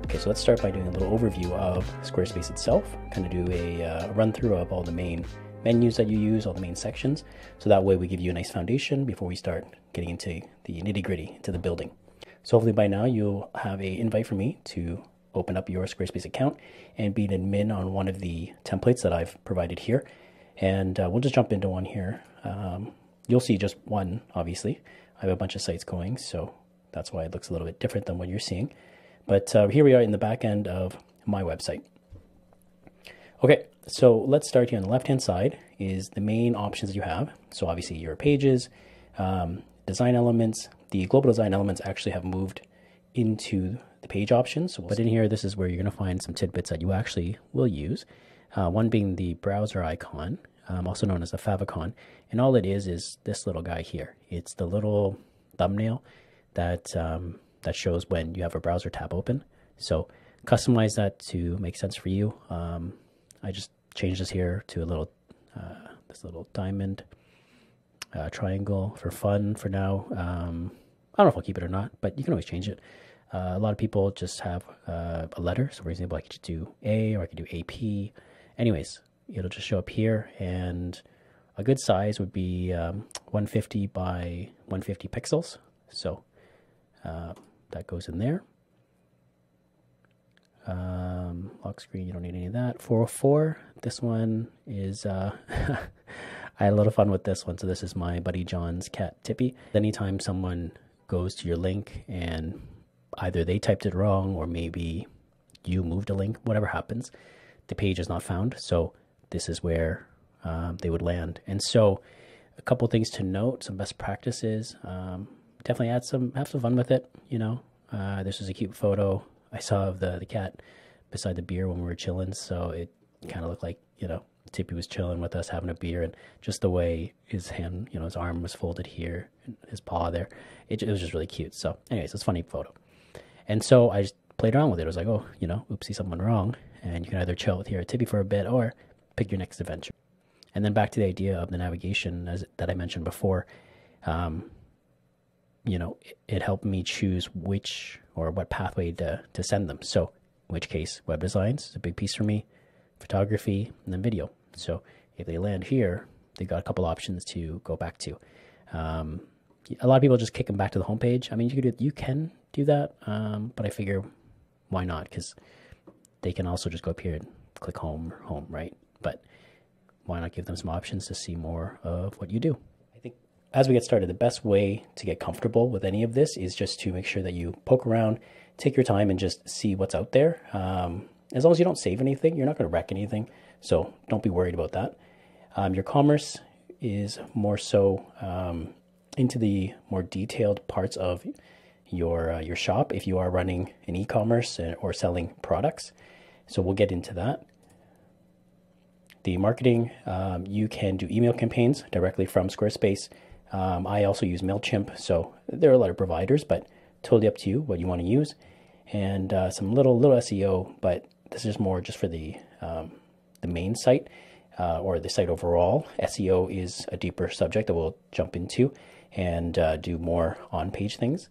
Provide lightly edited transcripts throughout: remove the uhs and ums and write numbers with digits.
Okay, so let's start by doing a little overview of Squarespace itself, kind of do a run through of all the main menus that you use, all the main sections. So that way we give you a nice foundation before we start getting into the nitty gritty, into the building. So hopefully by now you'll have an invite from me to open up your Squarespace account and be an admin on one of the templates that I've provided here. And we'll just jump into one here. You'll see just one, obviously. I have a bunch of sites going, so that's why it looks a little bit different than what you're seeing. But here we are in the back end of my website. Okay, so let's start here on the left-hand side is the main options that you have. So obviously your pages, design elements. The global design elements actually have moved into the page options. But in here, this is where you're going to find some tidbits that you actually will use. One being the browser icon, also known as the favicon. And all it is this little guy here. It's the little thumbnail that that shows when you have a browser tab open. So customize that to make sense for you. I just changed this here to a little this little diamond triangle for fun for now. I don't know if I'll keep it or not, but you can always change it. A lot of people just have a letter. So for example, I could just do A, or I could do AP. Anyways, it'll just show up here, and a good size would be 150 by 150 pixels. So that goes in there. Lock screen, you don't need any of that. 404, this one is, I had a little fun with this one. So this is my buddy John's cat, Tippy. Anytime someone goes to your link and either they typed it wrong or maybe you moved a link, whatever happens, the page is not found. So this is where they would land. And so a couple things to note, some best practices. Definitely have some fun with it. You know, this is a cute photo I saw of the cat beside the beer when we were chilling. So it kind of looked like, you know, Tippy was chilling with us having a beer, and just the way his hand, you know, his arm was folded here, and his paw there. It was just really cute. So anyways, it's a funny photo. And so I just played around with it. I was like, oh, you know, oopsie, something wrong. And you can either chill with your Tippy for a bit or pick your next adventure. And then back to the idea of the navigation that I mentioned before. You know, it helped me choose which or what pathway to send them. So in which case, web designs is a big piece for me, photography, and then video. So if they land here, they got a couple options to go back to. A lot of people just kick them back to the homepage. I mean, you can do that, but I figure why not? Because they can also just go up here and click home, right? But why not give them some options to see more of what you do? I think as we get started, the best way to get comfortable with any of this is just to make sure that you poke around, take your time, and just see what's out there. As long as you don't save anything, you're not going to wreck anything. So don't be worried about that. Your commerce is more so into the more detailed parts of your shop if you are running an e-commerce or selling products. So we'll get into that. The marketing, you can do email campaigns directly from Squarespace. I also use MailChimp, so there are a lot of providers, but totally up to you what you want to use. And some little SEO, but this is more just for the main site or the site overall. SEO is a deeper subject that we'll jump into and do more on-page things.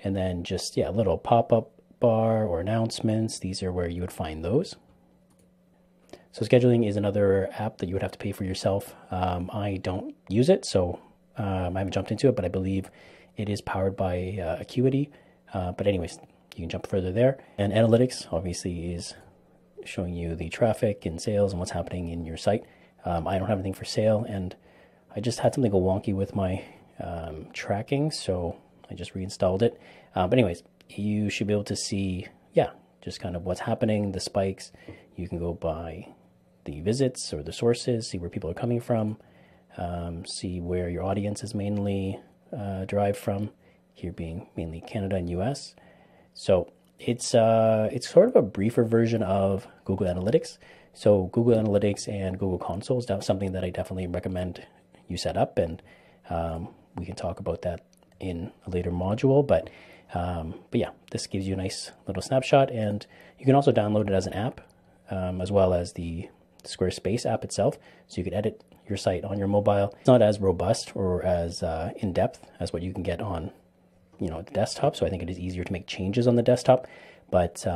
And then just, yeah, a little pop-up bar or announcements. These are where you would find those. So scheduling is another app that you would have to pay for yourself. I don't use it, so I haven't jumped into it, but I believe it is powered by Acuity. But anyways, you can jump further there. And analytics obviously is showing you the traffic and sales and what's happening in your site. I don't have anything for sale, and I just had something go wonky with my tracking, so I just reinstalled it. But anyways, you should be able to see, yeah, just kind of what's happening, the spikes. You can go by the visits or the sources, see where people are coming from, see where your audience is mainly derived from, here being mainly Canada and US. So it's sort of a briefer version of Google Analytics. So Google Analytics and Google Console is something that I definitely recommend you set up, and we can talk about that in a later module. But yeah, this gives you a nice little snapshot, and you can also download it as an app, as well as the Squarespace app itself. So you can edit your site on your mobile. It's not as robust or as in-depth as what you can get on, you know, the desktop. So I think it is easier to make changes on the desktop. But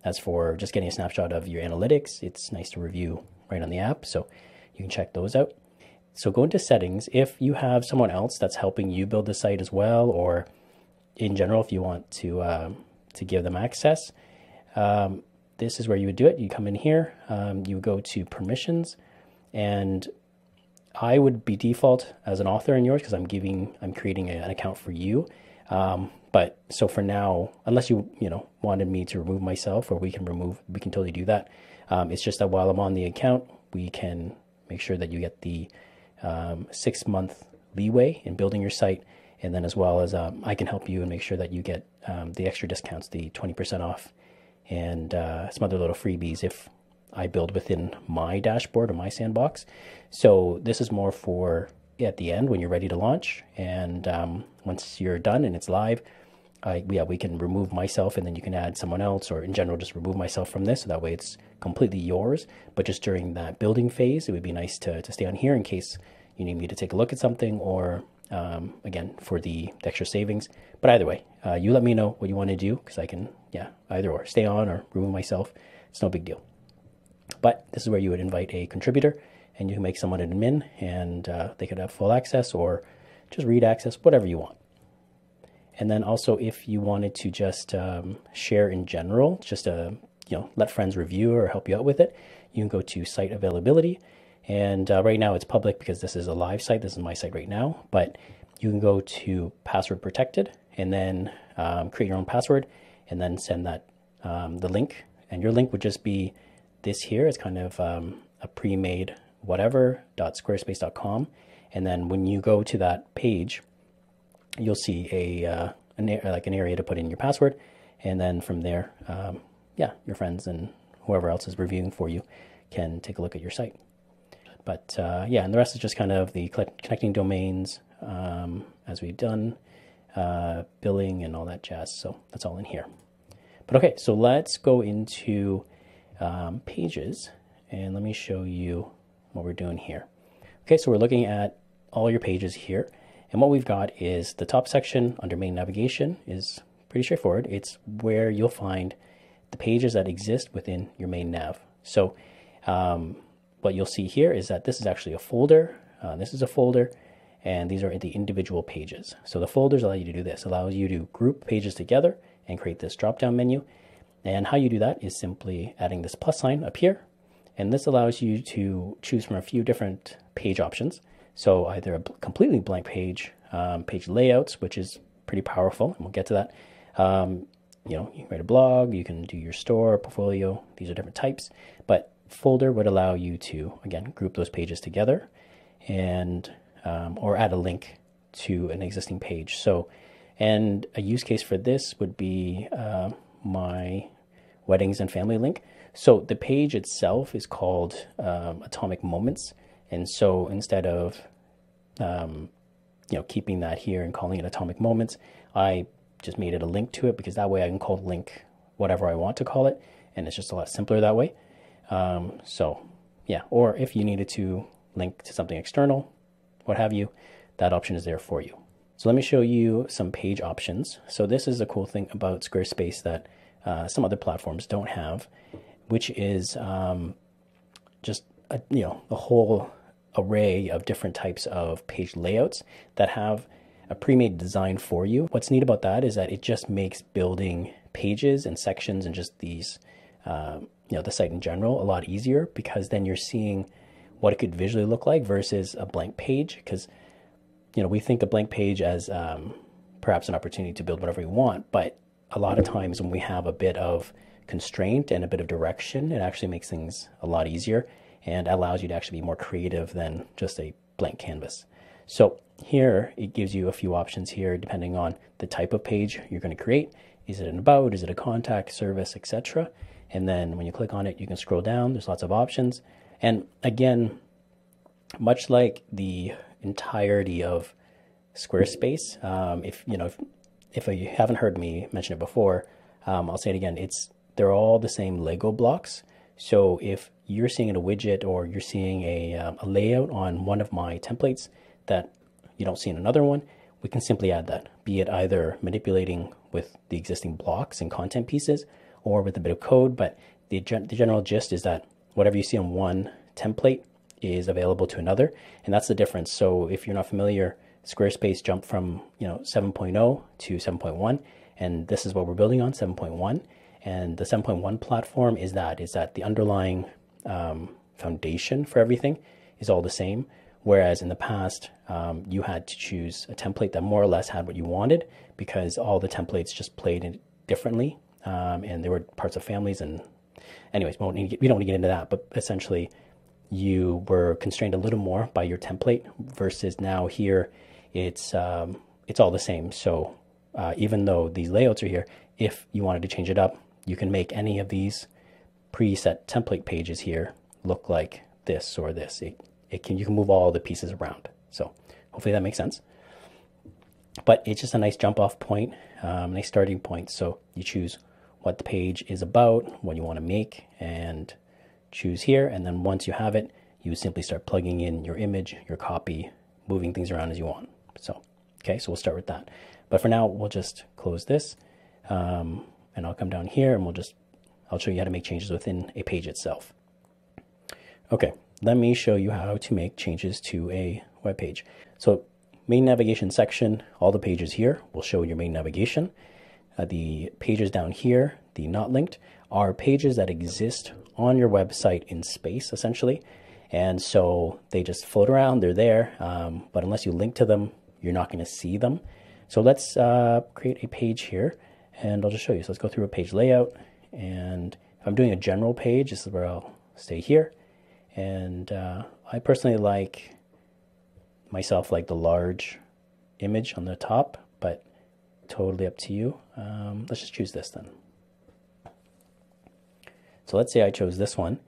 as for just getting a snapshot of your analytics, it's nice to review right on the app, so you can check those out. So go into settings. If you have someone else that's helping you build the site as well, or in general, if you want to give them access, this is where you would do it. You come in here, you go to permissions, and I would be default as an author in yours because I'm creating an account for you. But so for now, unless you wanted me to remove myself, or we can totally do that. It's just that while I'm on the account, we can make sure that you get the 6-month leeway in building your site, and then as well as I can help you and make sure that you get the extra discounts, the 20% off, and some other little freebies if I build within my dashboard or my sandbox. So this is more for at the end when you're ready to launch, and once you're done and it's live, we can remove myself, and then you can add someone else, or in general just remove myself from this, so that way it's completely yours. But just during that building phase, it would be nice to stay on here in case you need me to take a look at something, or again for the extra savings. But either way, you let me know what you want to do, because I can either or stay on or remove myself. It's no big deal. But this is where you would invite a contributor, and you can make someone an admin, and they could have full access or just read access, whatever you want. And then also, if you wanted to just share in general, just let friends review or help you out with it, you can go to site availability. And right now it's public because this is a live site. This is my site right now, but you can go to password protected, and then create your own password, and then send that the link. And your link would just be this here. It's kind of a pre-made whatever.squarespace.com. And then when you go to that page, you'll see an area to put in your password, and then from there, your friends and whoever else is reviewing for you can take a look at your site. But and the rest is just kind of the connecting domains, as we've done, billing and all that jazz. So that's all in here. But okay, so let's go into pages, and let me show you what we're doing here. Okay, so we're looking at all your pages here. And what we've got is the top section under main navigation is pretty straightforward. It's where you'll find the pages that exist within your main nav. So what you'll see here is that this is actually a folder. This is a folder, and these are the individual pages. So the folders allow you to do this, allows you to group pages together and create this drop-down menu. And how you do that is simply adding this plus sign up here. And this allows you to choose from a few different page options. So either a completely blank page, page layouts, which is pretty powerful, and we'll get to that. You can write a blog, you can do your store, portfolio. These are different types, but folder would allow you to, again, group those pages together, and or add a link to an existing page. So, and a use case for this would be my weddings and family link. So the page itself is called Atomic Moments. And so instead of, keeping that here and calling it Atomic Moments, I just made it a link to it, because that way I can call the link whatever I want to call it. And it's just a lot simpler that way. Or if you needed to link to something external, what have you, that option is there for you. So let me show you some page options. So this is a cool thing about Squarespace that some other platforms don't have, which is just a whole array of different types of page layouts that have a pre-made design for you. What's neat about that is that it just makes building pages and sections and just these, the site in general a lot easier, because then you're seeing what it could visually look like versus a blank page. Because, we think a blank page as perhaps an opportunity to build whatever we want, but a lot of times when we have a bit of constraint and a bit of direction, it actually makes things a lot easier and allows you to actually be more creative than just a blank canvas. So here it gives you a few options here depending on the type of page you're going to create. Is it an about? Is it a contact, service, etc.? And then when you click on it, you can scroll down. There's lots of options. And again, much like the entirety of Squarespace, if you haven't heard me mention it before, I'll say it again. They're all the same Lego blocks. So if you're seeing a widget, or you're seeing a layout on one of my templates that you don't see in another one, we can simply add that, be it either manipulating with the existing blocks and content pieces or with a bit of code. But the general gist is that whatever you see on one template is available to another, and that's the difference. So if you're not familiar, Squarespace jumped from 7.0 to 7.1, and this is what we're building on, 7.1. And the 7.1 platform is that the underlying foundation for everything is all the same. Whereas in the past, you had to choose a template that more or less had what you wanted, because all the templates just played it differently, and there were parts of families. And anyways, we don't need to get into that. But essentially, you were constrained a little more by your template, versus now here, it's all the same. So even though these layouts are here, if you wanted to change it up, you can make any of these preset template pages here look like this or this. You can move all the pieces around. So hopefully that makes sense. But it's just a nice jump off point, nice starting point. So you choose what the page is about, what you want to make, and choose here. And then once you have it, you simply start plugging in your image, your copy, moving things around as you want. So, okay, so we'll start with that. But for now, we'll just close this, and I'll come down here and I'll show you how to make changes within a page itself. Okay, let me show you how to make changes to a web page. So main navigation section, all the pages here will show your main navigation. The pages down here, the not linked, are pages that exist on your website in space, essentially. And so they just float around, they're there, but unless you link to them, you're not going to see them. So let's create a page here, and I'll just show you. So let's go through a page layout, and if I'm doing a general page, this is where I'll stay here. And I personally like the large image on the top, but totally up to you. Let's just choose this then. So let's say I chose this one.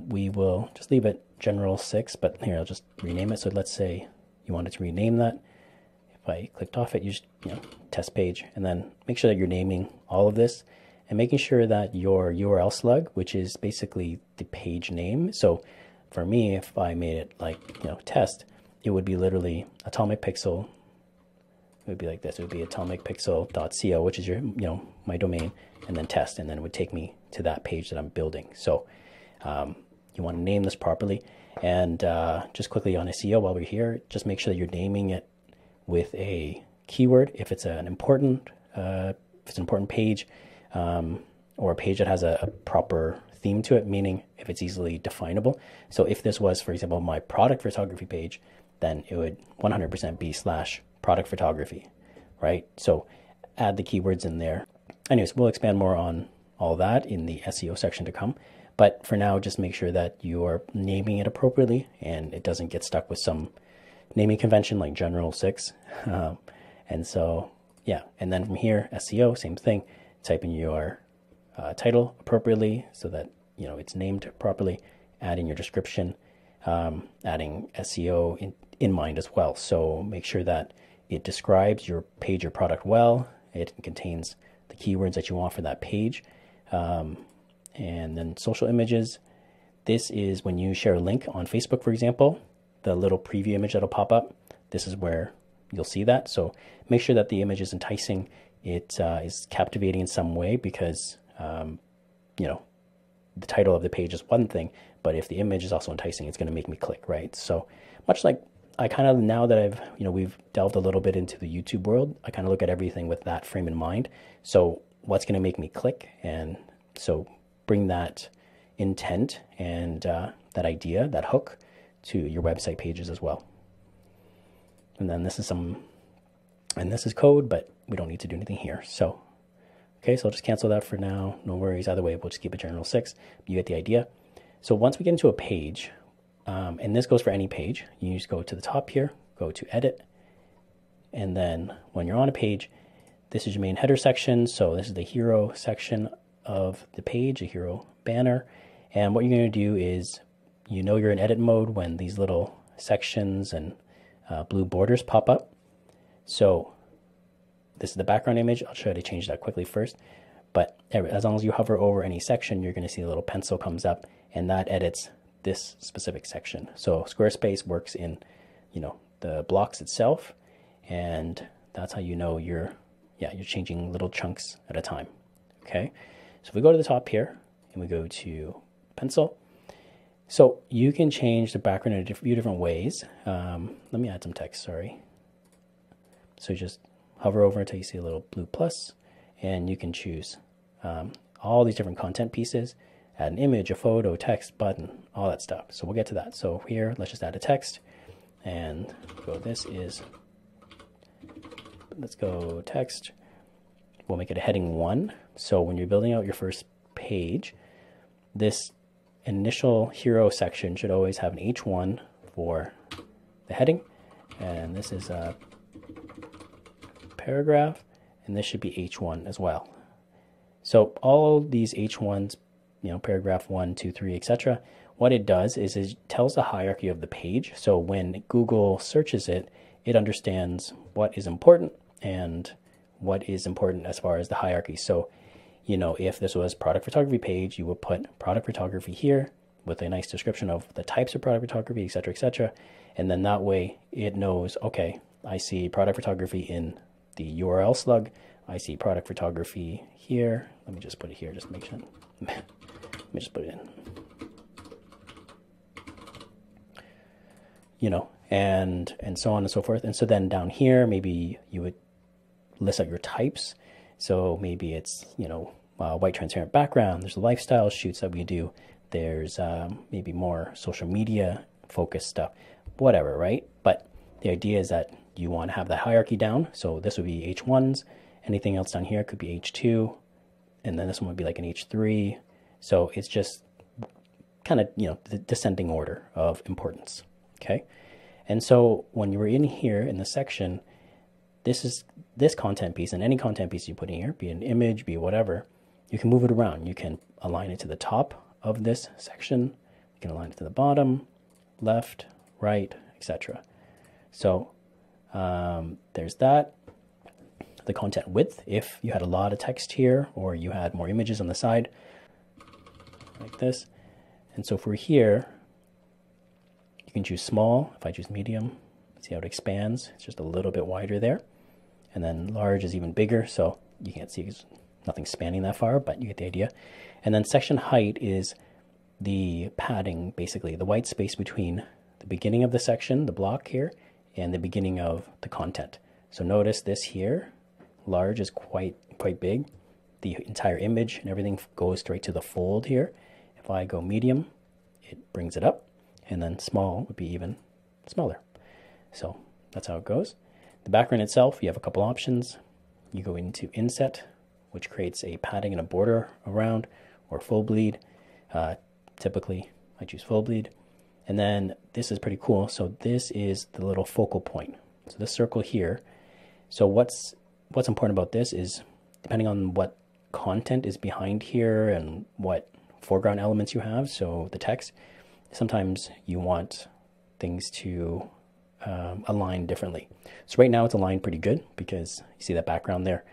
We will just leave it general 6, but here I'll just rename it. So let's say you wanted to rename that. If I clicked off it, you just test page, and then make sure that you're naming all of this and making sure that your URL slug, which is basically the page name. So for me, if I made it like test, it would be literally atomic pixel. It would be like this. It would be atomicpixel.co, which is your my domain, and then test, and then it would take me to that page that I'm building. So you want to name this properly. And just quickly on SEO while we're here, just make sure that you're naming it with a keyword if it's an important page, or a page that has a proper theme to it, meaning if it's easily definable. So if this was, for example, my product photography page, then it would 100% be /product photography, right? So add the keywords in there. Anyways, we'll expand more on all that in the SEO section to come. But for now, just make sure that you are naming it appropriately and it doesn't get stuck with some naming convention like General 6. And so, yeah. And then from here, SEO, same thing. Type in your title appropriately so that it's named properly. Add in your description, adding SEO in mind as well. So make sure that it describes your page or product well. It contains the keywords that you want for that page. And then social images. This is when you share a link on Facebook, for example, the little preview image that'll pop up. This is where you'll see that. So make sure that the image is enticing. It is captivating in some way, because, the title of the page is one thing, but if the image is also enticing, it's going to make me click, right? So much like I kind of, now that we've delved a little bit into the YouTube world, I kind of look at everything with that frame in mind. So what's going to make me click? And so bring that intent and that idea, that hook, to your website pages as well. And then this is code, but we don't need to do anything here. So, okay, so I'll just cancel that for now. No worries. Either way, we'll just keep it general 6. You get the idea. So once we get into a page, and this goes for any page, you just go to the top here, go to edit. And then when you're on a page, this is your main header section. So this is the hero section of the page, a hero banner. And what you're going to do is, you're in edit mode when these little sections and blue borders pop up. So this is the background image. I'll try to change that quickly first. But as long as you hover over any section, you're going to see a little pencil comes up, and that edits this specific section. So Squarespace works in, the blocks itself, and that's how you know you're changing little chunks at a time. Okay, so if we go to the top here and we go to pencil, so you can change the background in a few different ways. Let me add some text, sorry. So just hover over until you see a little blue plus, and you can choose all these different content pieces, add an image, a photo, text, button, all that stuff. So we'll get to that. So here, let's just add a text, and go, let's go text. We'll make it a heading 1. So when you're building out your first page, this initial hero section should always have an H1 for the heading, and this is a paragraph, and this should be H1 as well. So all these H1s, paragraph 1, 2, 3, etc., what it does is it tells the hierarchy of the page. So when Google searches it, it understands what is important and what is important as far as the hierarchy. So, if this was product photography page, you would put product photography here with a nice description of the types of product photography, etc., etc. And then that way it knows, okay, I see product photography in the URL slug. I see product photography here. Let me just put it here, just to make sure. Let me just put it in. And so on and so forth. And so then down here, maybe you would list out your types. So maybe it's, white transparent background. There's the lifestyle shoots that we do. There's maybe more social media focused stuff, whatever, right? But the idea is that you want to have that hierarchy down. So this would be H1s. Anything else down here could be H2. And then this one would be like an H3. So it's just kind of, the descending order of importance. Okay. And so when you were in here in the section, this content piece, and any content piece you put in here, be an image, be whatever, you can move it around. You can align it to the top of this section. You can align it to the bottom, left, right, etc. So there's that. The content width, if you had a lot of text here or you had more images on the side, like this. And so for here, you can choose small. If I choose medium, see how it expands. It's just a little bit wider there. And then large is even bigger, so you can't see because nothing's spanning that far, but you get the idea. And then section height is the padding, basically the white space between the beginning of the section, the block here, and the beginning of the content. So notice this here, large is quite big. The entire image and everything goes straight to the fold here. If I go medium, it brings it up, and then small would be even smaller. So that's how it goes. The background itself, you have a couple options. You go into inset, which creates a padding and a border around, or full bleed. Typically, I choose full bleed. And then this is pretty cool. So this is the little focal point. So this circle here. So what's important about this is, depending on what content is behind here and what foreground elements you have, so the text, sometimes you want things to align differently. So right now it's aligned pretty good because you see that background there.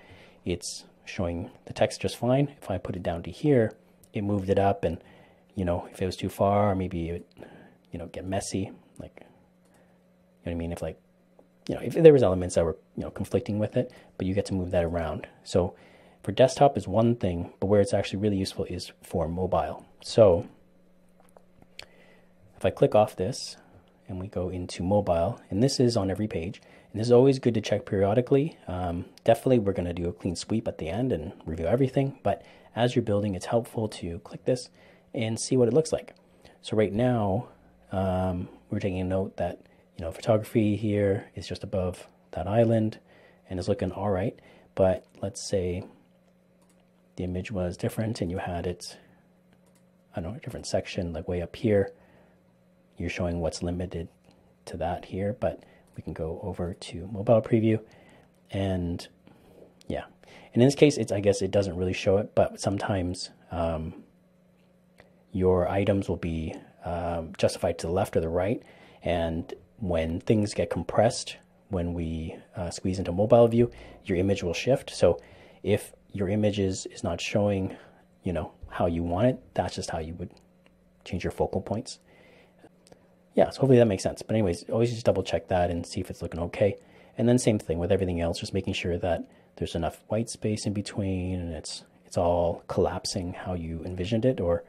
It's showing the text just fine. If I put it down to here, it moved it up, and if it was too far, maybe it would get messy. Like, what I mean? If if there was elements that were conflicting with it, but you get to move that around. So for desktop is one thing, but where it's actually really useful is for mobile. So if I click off this and we go into mobile, and this is on every page, and this is always good to check periodically. Definitely we're going to do a clean sweep at the end and review everything, but as you're building, it's helpful to click this and see what it looks like. So right now, we're taking a note that photography here is just above that island and is looking all right. But let's say the image was different and you had it, I don't know, a different section, like way up here. You're showing what's limited to that here, but we can go over to mobile preview, and yeah. And in this case, I guess it doesn't really show it, but sometimes your items will be justified to the left or the right, and when things get compressed, when we squeeze into mobile view, your image will shift. So if your image is not showing, how you want it, that's just how you would change your focal points. Yeah, so hopefully that makes sense. But anyways, always just double check that and see if it's looking okay. And then same thing with everything else, just making sure that there's enough white space in between and it's all collapsing how you envisioned it, or,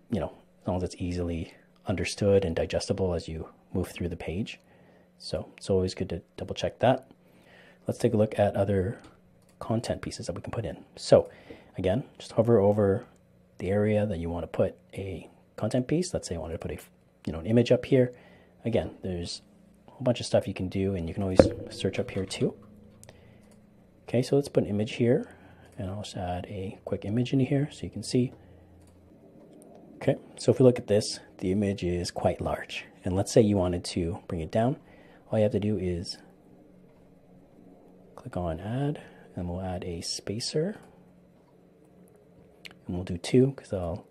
you know, as long as it's easily understood and digestible as you move through the page. So it's always good to double check that. Let's take a look at other content pieces that we can put in. So again, just hover over the area that you want to put a content piece. Let's say I wanted to put an image up here. Again, there's a whole bunch of stuff you can do, and you can always search up here too. Okay, so let's put an image here, and I'll just add a quick image in here so you can see. Okay, so if we look at this, the image is quite large. And let's say you wanted to bring it down. All you have to do is click on add, and we'll add a spacer. And we'll do 2 because I'll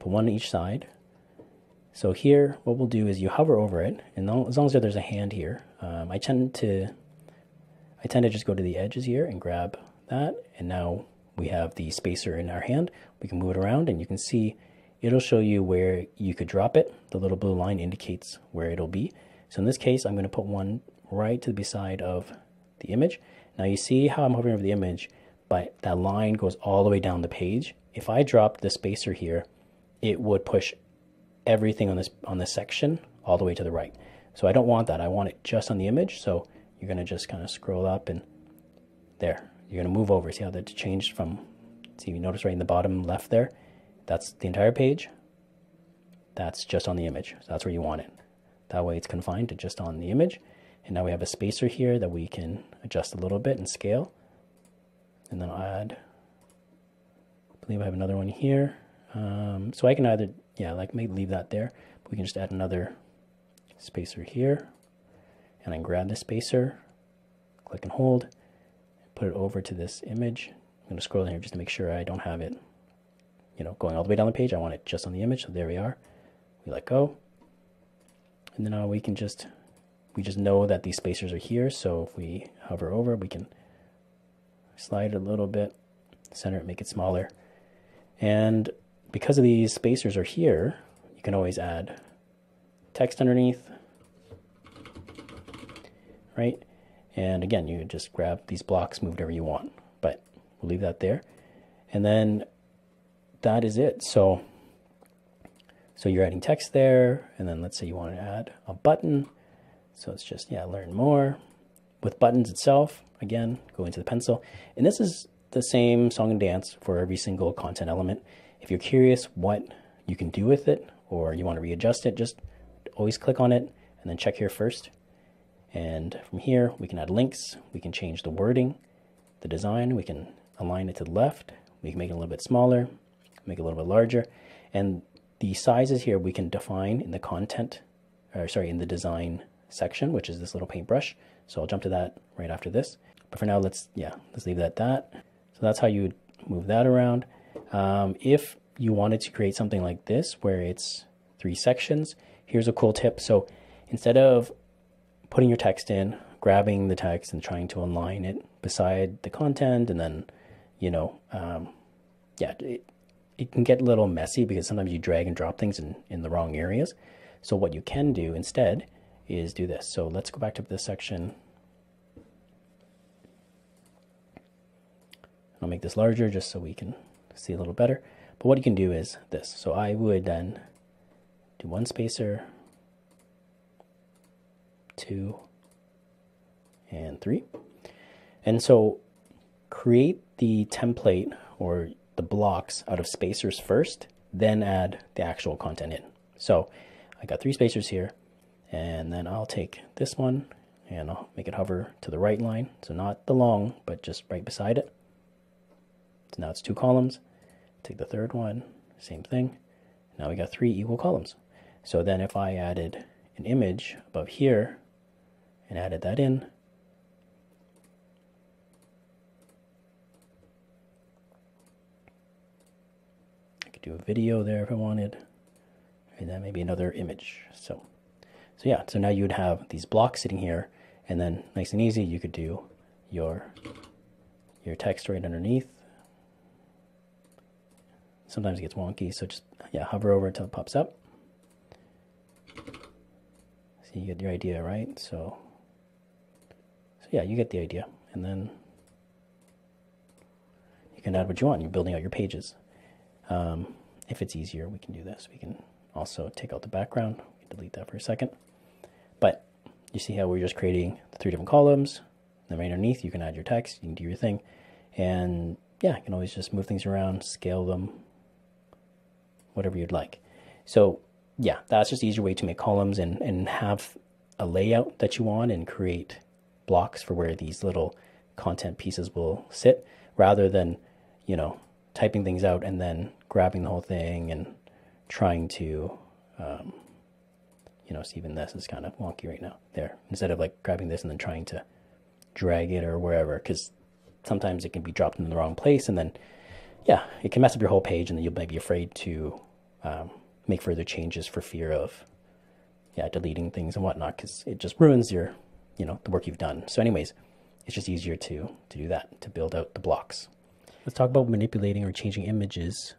put 1 on each side. So here, what we'll do is you hover over it, and as long as there's a hand here, I tend to just go to the edges here and grab that, and now we have the spacer in our hand. We can move it around, and you can see it'll show you where you could drop it. The little blue line indicates where it'll be. So in this case, I'm going to put one right to the side of the image. Now you see how I'm hovering over the image, but that line goes all the way down the page. If I dropped the spacer here, it would push everything on this section all the way to the right. So I don't want that. I want it just on the image. So you're going to just kind of scroll up, and there. You're going to move over. See how that changed from, see, you notice right in the bottom left there? That's the entire page. That's just on the image. So that's where you want it. That way it's confined to just on the image. And now we have a spacer here that we can adjust a little bit and scale. And then I'll add, I believe I have another one here. So I can either, maybe leave that there. But we can just add another spacer here. And I can grab the spacer, click and hold, put it over to this image. I'm going to scroll in here just to make sure I don't have it, going all the way down the page. I want it just on the image. So there we are. We let go. And then we just know that these spacers are here. So if we hover over, we can slide it a little bit, center it, make it smaller. And because of these spacers are here, you can always add text underneath, right? And again, you just grab these blocks, move whatever you want, but we'll leave that there. And then that is it. So you're adding text there, and then let's say you want to add a button. So it's just, learn more. With buttons itself, again, go into the pencil. And this is the same song and dance for every single content element. If you're curious what you can do with it, or you want to readjust it, just always click on it and then check here first. And from here, we can add links. We can change the wording, the design. We can align it to the left. We can make it a little bit smaller, make it a little bit larger. And the sizes here we can define in the in the design section, which is this little paintbrush. So I'll jump to that right after this. But for now, let's leave that at that. So that's how you would move that around. If you wanted to create something like this, where it's 3 sections, here's a cool tip. So instead of putting your text in, grabbing the text and trying to align it beside the content, and then, it can get a little messy because sometimes you drag and drop things in the wrong areas. So what you can do instead is do this. So let's go back to this section. I'll make this larger just so we can see a little better. But what you can do is this. So I would then do 1 spacer, 2, and 3. And so create the template or the blocks out of spacers first, then add the actual content in. So I got 3 spacers here, and then I'll take this one and I'll make it hover to the right line. So not the long, but just right beside it. So now it's 2 columns. Take the third one, same thing. Now we got 3 equal columns. So then if I added an image above here and added that in, I could do a video there if I wanted, and then maybe another image. So now you would have these blocks sitting here, and then nice and easy, you could do your text right underneath. Sometimes it gets wonky, so just hover over until it pops up. So you get your idea, right? So yeah, you get the idea. And then you can add what you want. You're building out your pages. If it's easier, we can do this. We can also take out the background. We can delete that for a second. But you see how we're just creating the 3 different columns. Then right underneath, you can add your text. You can do your thing. And yeah, you can always just move things around, scale them, whatever you'd like. So yeah, that's just an easier way to make columns and have a layout that you want and create blocks for where these little content pieces will sit, rather than, you know, typing things out and then grabbing the whole thing and trying to, you know, so even this is kind of wonky right now there, instead of like grabbing this and then trying to drag it or wherever, because sometimes it can be dropped in the wrong place, and then yeah, it can mess up your whole page, and then you might be afraid to make further changes for fear of deleting things and whatnot, because it just ruins your, you know, the work you've done. So anyways, it's just easier to do that, to build out the blocks. Let's talk about manipulating or changing images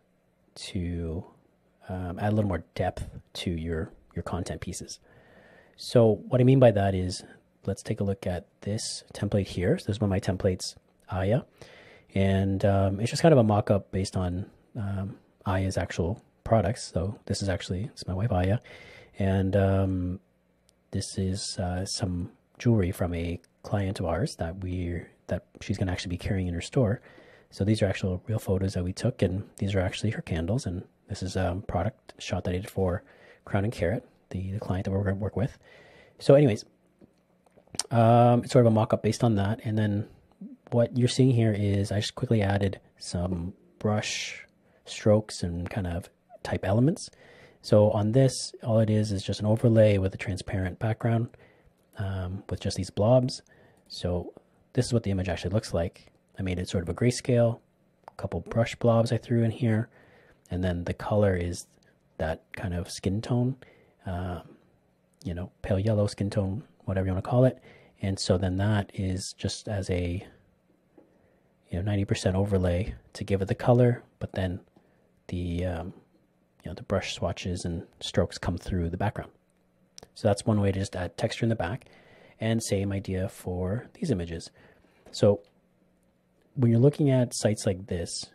to add a little more depth to your content pieces. So what I mean by that is, let's take a look at this template here. So this is one of my templates, Aya, and it's just kind of a mock-up based on Aya's actual products. So this is actually, it's my wife Aya, and this is some jewelry from a client of ours that she's going to actually be carrying in her store. So these are actual real photos that we took, and these are actually her candles, and this is a product shot that I did for Crown and Carrot, the client that we're going to work with. So anyways, it's sort of a mock-up based on that. And then what you're seeing here is I just quickly added some brush strokes and kind of type elements. So on this, all it is just an overlay with a transparent background with just these blobs. So this is what the image actually looks like. I made it sort of a grayscale, a couple brush blobs I threw in here, and then the color is that kind of skin tone, you know, pale yellow skin tone, whatever you want to call it. And so then that is just as a, you know, 90% overlay to give it the color, but then the, you know, the brush swatches and strokes come through the background. So that's one way to just add texture in the back. And same idea for these images. So when you're looking at sites like this,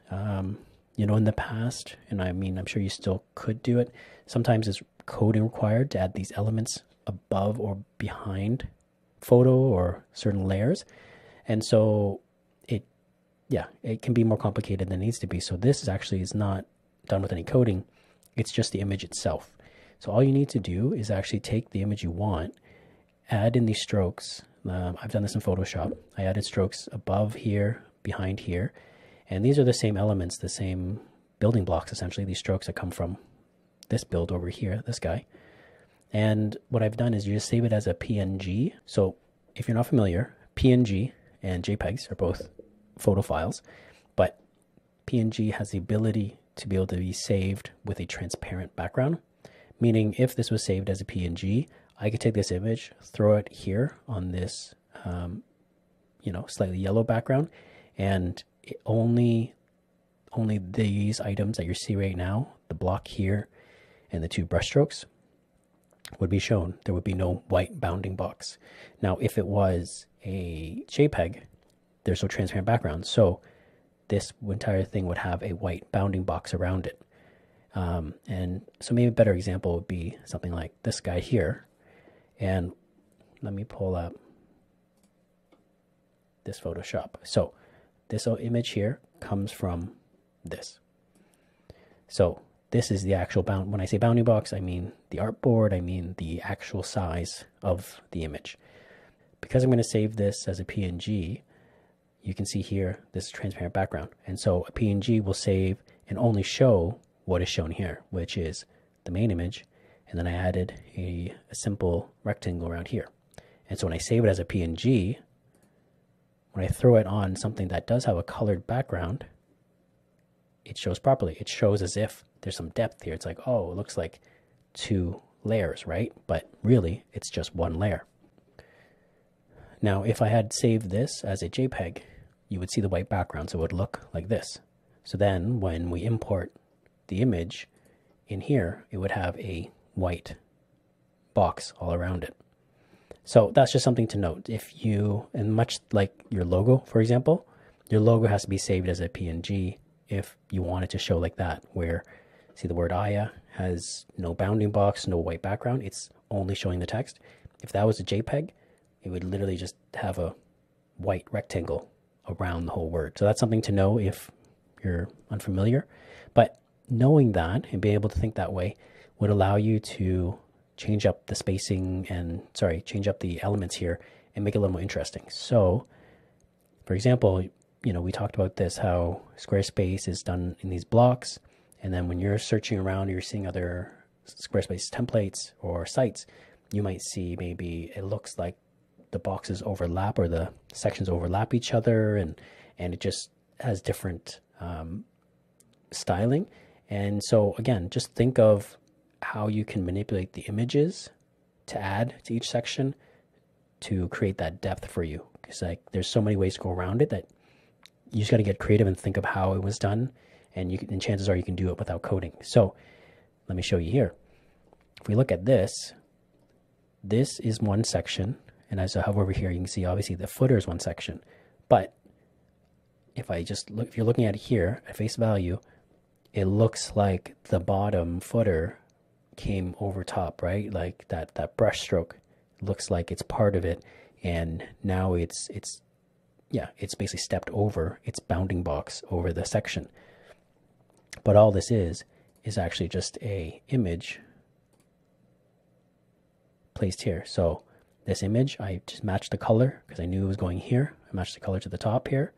you know, in the past, and I mean, I'm sure you still could do it, sometimes it's coding required to add these elements above or behind photo or certain layers. And so it can be more complicated than it needs to be. So this is not done with any coding. It's just the image itself. So all you need to do is actually take the image you want, add in these strokes. I've done this in Photoshop. I added strokes above here, behind here, and these are the same elements, the same building blocks, essentially, these strokes that come from this build over here, this guy. And what I've done is you just save it as a PNG. So if you're not familiar, PNG and JPEGs are both photo files, but PNG has the ability to be able to be saved with a transparent background, meaning if this was saved as a PNG, I could take this image, throw it here on this, you know, slightly yellow background, and only these items that you see right now, the block here and the 2 brush strokes, would be shown. There would be no white bounding box. Now, if it was a JPEG, there's no transparent background, so this entire thing would have a white bounding box around it. And so maybe a better example would be something like this guy here. And let me pull up this Photoshop. So this image here comes from this. So this is the actual bound. When I say bounding box, I mean the artboard, I mean the actual size of the image. Because I'm going to save this as a PNG, you can see here this transparent background. And so a PNG will save and only show what is shown here, which is the main image. And then I added a simple rectangle around here. And so when I save it as a PNG, when I throw it on something that does have a colored background, it shows properly. It shows as if there's some depth here. It's like, oh, it looks like 2 layers, right? But really, it's just 1 layer. Now, if I had saved this as a JPEG, you would see the white background, so it would look like this. So then when we import the image in here, it would have a white box all around it. So that's just something to note. If you, and much like your logo, for example, your logo has to be saved as a PNG if you want it to show like that, where, see, the word Aya has no bounding box, no white background. It's only showing the text. If that was a JPEG, it would literally just have a white rectangle around the whole word. So that's something to know if you're unfamiliar. But knowing that and being able to think that way would allow you to change up the spacing and, change up the elements here and make it a little more interesting. So, for example, we talked about this, how Squarespace is done in these blocks. And then when you're searching around, you're seeing other Squarespace templates or sites, you might see maybe it looks like the boxes overlap or the sections overlap each other, and it just has different styling. And so again, just think of how you can manipulate the images to add to each section to create that depth for you. Because there's so many ways to go around it that you just got to get creative and think of how it was done, and chances are you can do it without coding. So let me show you here. If we look at this is one section, and as I hover over here, you can see obviously the footer is one section. But if I just look, if you're looking at it here at face value, it looks like the bottom footer came over top, right? Like that brush stroke looks like it's part of it, and now it's basically stepped over its bounding box over the section. But all this is actually just a image placed here. So this image, I just matched the color because I knew it was going here. I matched the color to the top here,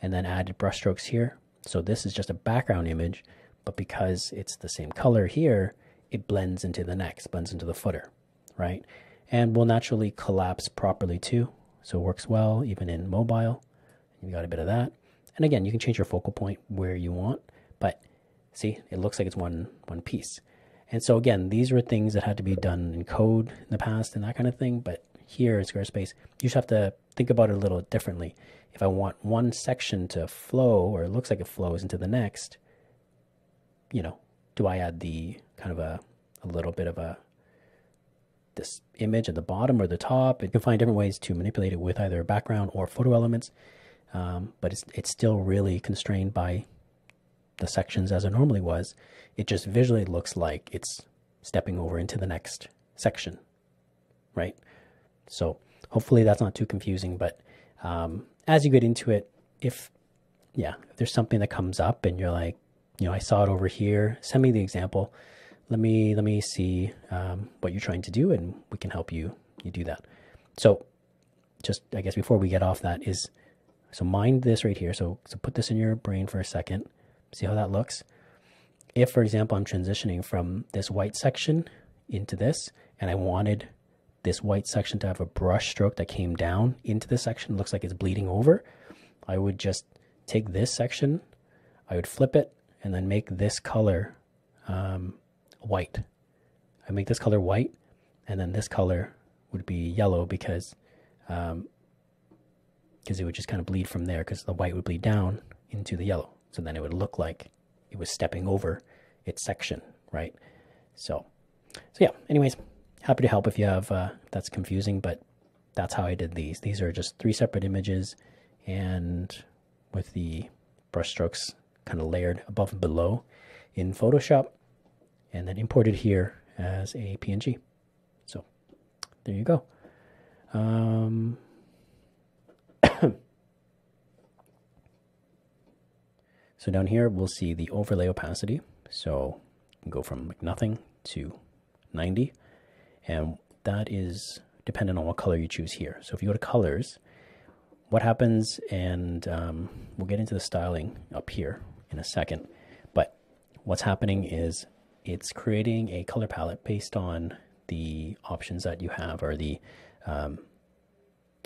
and then added brush strokes here. So this is just a background image, but because it's the same color here, it blends into the next, blends into the footer, right? And will naturally collapse properly too. So it works well even in mobile. You got a bit of that. And again, you can change your focal point where you want, but see, it looks like it's one piece. And so again, these were things that had to be done in code in the past and that kind of thing. But here in Squarespace, you just have to think about it a little differently. If I want one section to flow, or it looks like it flows into the next, do I add the kind of a little bit of this image at the bottom or the top? You can find different ways to manipulate it with either background or photo elements. But it's still really constrained by the sections as it normally was. It just visually looks like it's stepping over into the next section, right? So hopefully that's not too confusing, but as you get into it, if there's something that comes up and you're like, I saw it over here, send me the example. Let me see what you're trying to do, and we can help you do that. So just, I guess before we get off that is, so mind this right here. So put this in your brain for a second. See how that looks. If, for example, I'm transitioning from this white section into this, and I wanted this white section to have a brush stroke that came down into this section, looks like it's bleeding over, I would just take this section, I would flip it, and then make this color white. I make this color white, and then this color would be yellow because it would just kind of bleed from there, because the white would bleed down into the yellow. So then it would look like it was stepping over its section, right? So yeah, anyways, happy to help if you have, that's confusing, but that's how I did these. These are just 3 separate images, and with the brush strokes kind of layered above and below in Photoshop, and then imported here as a PNG. So there you go. So down here, we'll see the overlay opacity. So you can go from like nothing to 90. And that is dependent on what color you choose here. So if you go to colors, what happens, and we'll get into the styling up here in a second, but what's happening is it's creating a color palette based on the options that you have, or the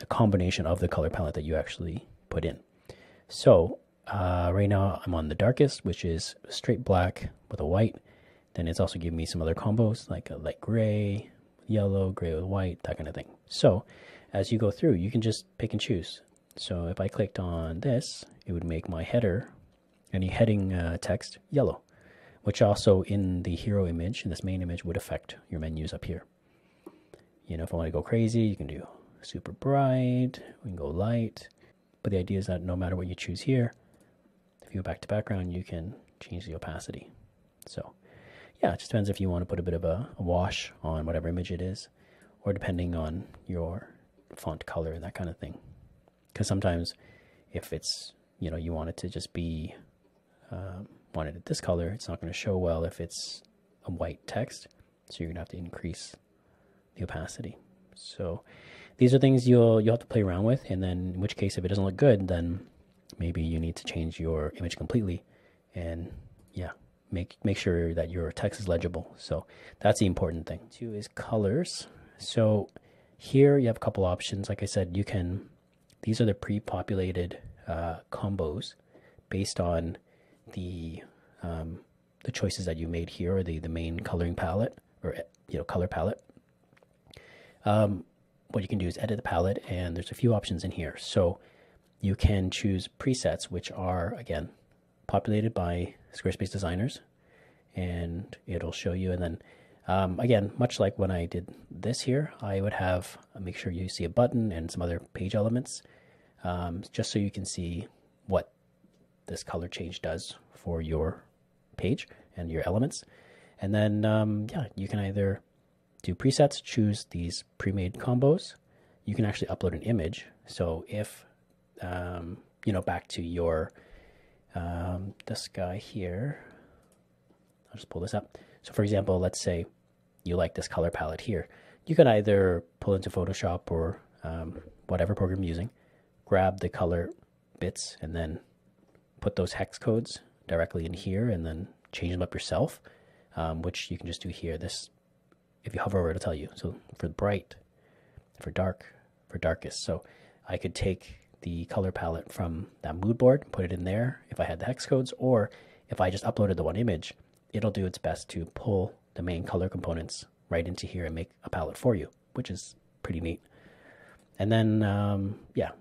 combination of the color palette that you actually put in. So right now I'm on the darkest, which is straight black with a white. Then it's also giving me some other combos like a light gray, yellow, gray with white, that kind of thing. So as you go through, you can just pick and choose. So if I clicked on this, it would make my header, any heading text, yellow, which also in the hero image, in this main image, would affect your menus up here. You know, if I want to go crazy, you can do super bright, we can go light. But the idea is that no matter what you choose here, if you go back to background, you can change the opacity. So yeah, it just depends if you want to put a bit of a wash on whatever image it is, or depending on your font color and that kind of thing. Because sometimes if it's, you know, you want it to just be, want it this color, it's not going to show well if it's a white text. So you're going to have to increase the opacity. So these are things you'll have to play around with, and then in which case, if it doesn't look good, then maybe you need to change your image completely, and yeah, make sure that your text is legible. So that's the important thing. Two is colors. So here you have a couple options. Like I said, you can, these are the pre-populated combos based on the choices that you made here, or the main coloring palette, or color palette. What you can do is edit the palette, and there's a few options in here. So you can choose presets, which are, again, populated by Squarespace designers, and it'll show you. And then, again, much like when I did this here, I would have, make sure you see a button and some other page elements, just so you can see what this color change does for your page and your elements. And then, yeah, you can either do presets, choose these pre-made combos. You can actually upload an image. So if, back to your, this guy here, I'll just pull this up. So for example, let's say you like this color palette here. You can either pull into Photoshop or whatever program you're using, grab the color bits, and then put those hex codes directly in here, and then change them up yourself, which you can just do here. This, if you hover over, it'll tell you. So for bright, for dark, for darkest. So I could take the color palette from that mood board, put it in there if I had the hex codes, or if I just uploaded the one image, it'll do its best to pull the main color components right into here and make a palette for you, which is pretty neat. And then, yeah,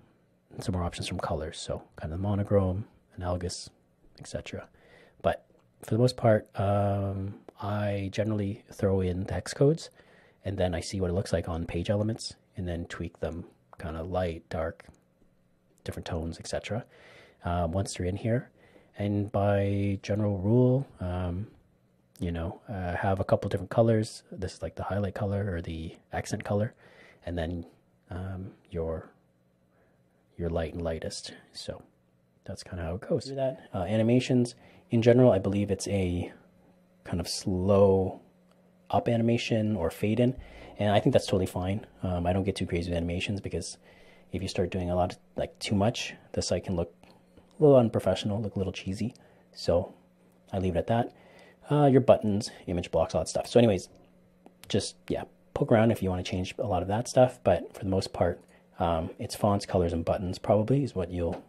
some more options from colors. So kind of monochrome, analogous, etc. But for the most part, I generally throw in the hex codes, and then I see what it looks like on page elements, and then tweak them kind of light, dark, different tones, etc. Once they're in here. And by general rule, have a couple different colors. This is like the highlight color or the accent color, and then your light and lightest. So that's kind of how it goes. Do that. Animations in general, I believe it's a kind of slow up animation or fade in, and I think that's totally fine. I don't get too crazy with animations, because if you start doing a lot, like too much, the site can look a little unprofessional, look a little cheesy. So I leave it at that. Your buttons, image blocks, all that stuff. So anyways, just, yeah, poke around if you want to change a lot of that stuff, but for the most part, it's fonts, colors, and buttons probably is what you'll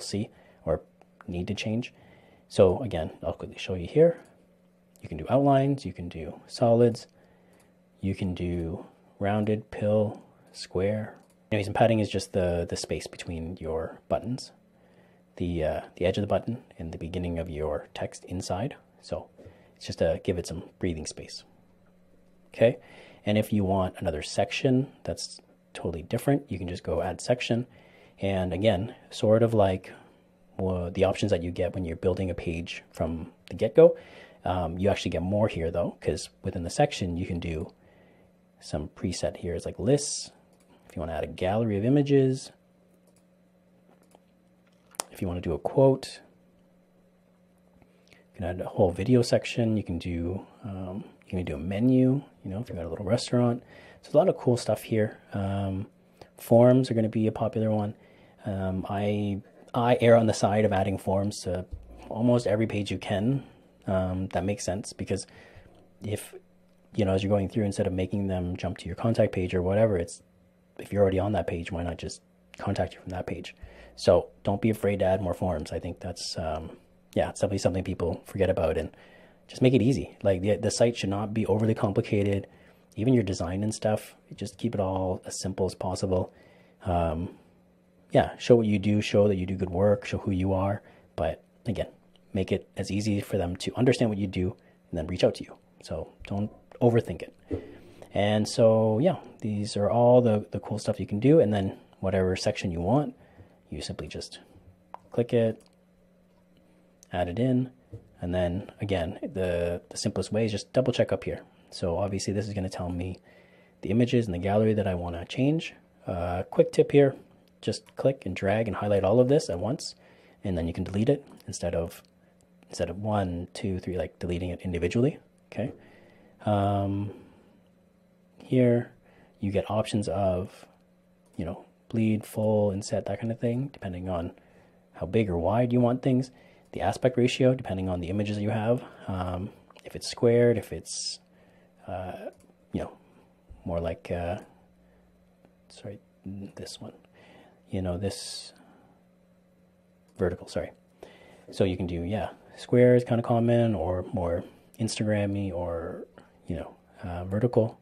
see or need to change. So again, I'll quickly show you here. You can do outlines, you can do solids, you can do rounded, pill, square. Anyways, and padding is just the space between your buttons, the edge of the button and the beginning of your text inside. So it's just to give it some breathing space. Okay, and if you want another section that's totally different, you can just go add section. And again, sort of like the options that you get when you're building a page from the get-go. You actually get more here though, because within the section you can do some preset here. It's like lists. If you want to add a gallery of images, if you want to do a quote, you can add a whole video section. You can do a menu. If you got a little restaurant. So a lot of cool stuff here. Forms are going to be a popular one. I err on the side of adding forms to almost every page you can. That makes sense, because if as you're going through, instead of making them jump to your contact page or whatever, if you're already on that page, why not just contact you from that page? So don't be afraid to add more forms. I think that's it's definitely something people forget about, and just make it easy. Like the site should not be overly complicated. Even your design and stuff, just keep it all as simple as possible. Show what you do, show that you do good work, show who you are, but again, make it as easy for them to understand what you do and then reach out to you. So don't overthink it. And so, yeah, these are all the cool stuff you can do. And then whatever section you want, you simply just click it, add it in. And then again, the simplest way is just double check up here. So obviously this is going to tell me the images in the gallery that I want to change. Quick tip here, just click and drag and highlight all of this at once, and then you can delete it instead of 1, 2, 3, like deleting it individually. Okay. Here you get options of, you know, bleed, full, inset, that kind of thing, depending on how big or wide you want things. The aspect ratio, depending on the images you have. If it's squared, if it's, you know, more like, sorry, this one, you know, this vertical, sorry. So you can do, yeah, square is kind of common, or more Instagram-y, or, you know, vertical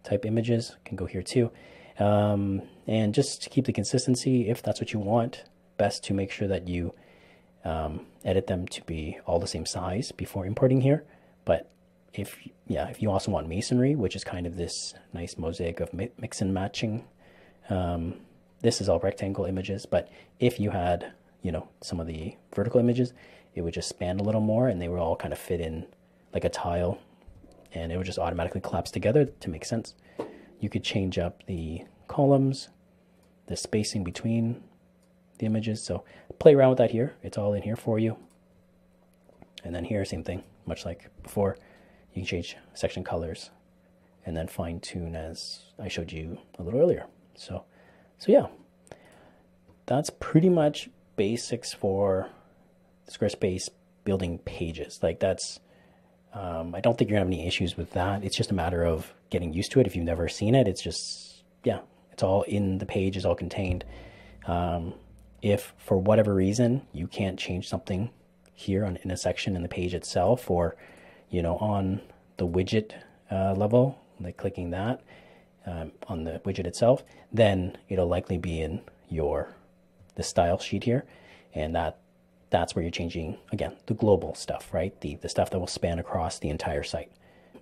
type images can go here too. And just to keep the consistency, if that's what you want, best to make sure that you edit them to be all the same size before importing here. But if you also want masonry, which is kind of this nice mosaic of mix and matching, this is all rectangle images. But if you had, you know, some of the vertical images, it would just span a little more, and they would all kind of fit in like a tile, and it would just automatically collapse together to make sense. You could change up the columns, the spacing between the images. So play around with that here. It's all in here for you. And then here, same thing, much like before, you can change section colors and then fine tune as I showed you a little earlier. So yeah, that's pretty much basics for Squarespace building pages. Like that's, I don't think you're gonna have any issues with that. It's just a matter of getting used to it. If you've never seen it, it's just, yeah, it's all in the page, it's all contained. If for whatever reason you can't change something here in a section in the page itself, or, you know, on the widget level, like clicking that on the widget itself, then it'll likely be in the style sheet here, and that's where you're changing, again, the global stuff, right? The stuff that will span across the entire site.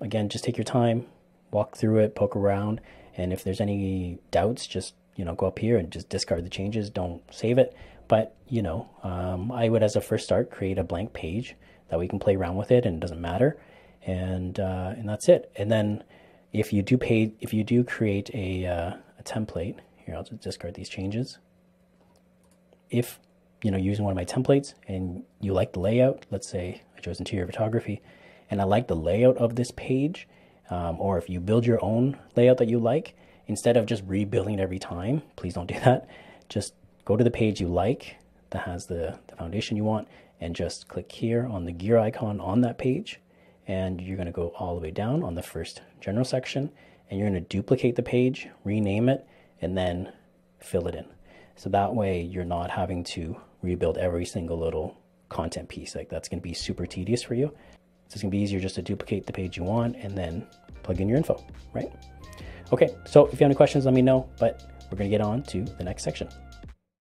Again, just take your time, walk through it, poke around, and if there's any doubts, just, you know, go up here and just discard the changes. Don't save it. But, you know, I would, as a first start, create a blank page that we can play around with it, and it doesn't matter. And that's it. And then if you do create a template, here, I'll just discard these changes. If, you know, using one of my templates and you like the layout, let's say I chose interior photography, and I like the layout of this page, or if you build your own layout that you like, instead of just rebuilding it every time, please don't do that. Just go to the page you like that has the foundation you want, and just click here on the gear icon on that page, and you're going to go all the way down on the first general section, and you're going to duplicate the page, rename it, and then fill it in. So that way you're not having to rebuild every single little content piece. Like, that's going to be super tedious for you. So it's going to be easier just to duplicate the page you want and then plug in your info, right? Okay, so if you have any questions, let me know, but we're going to get on to the next section.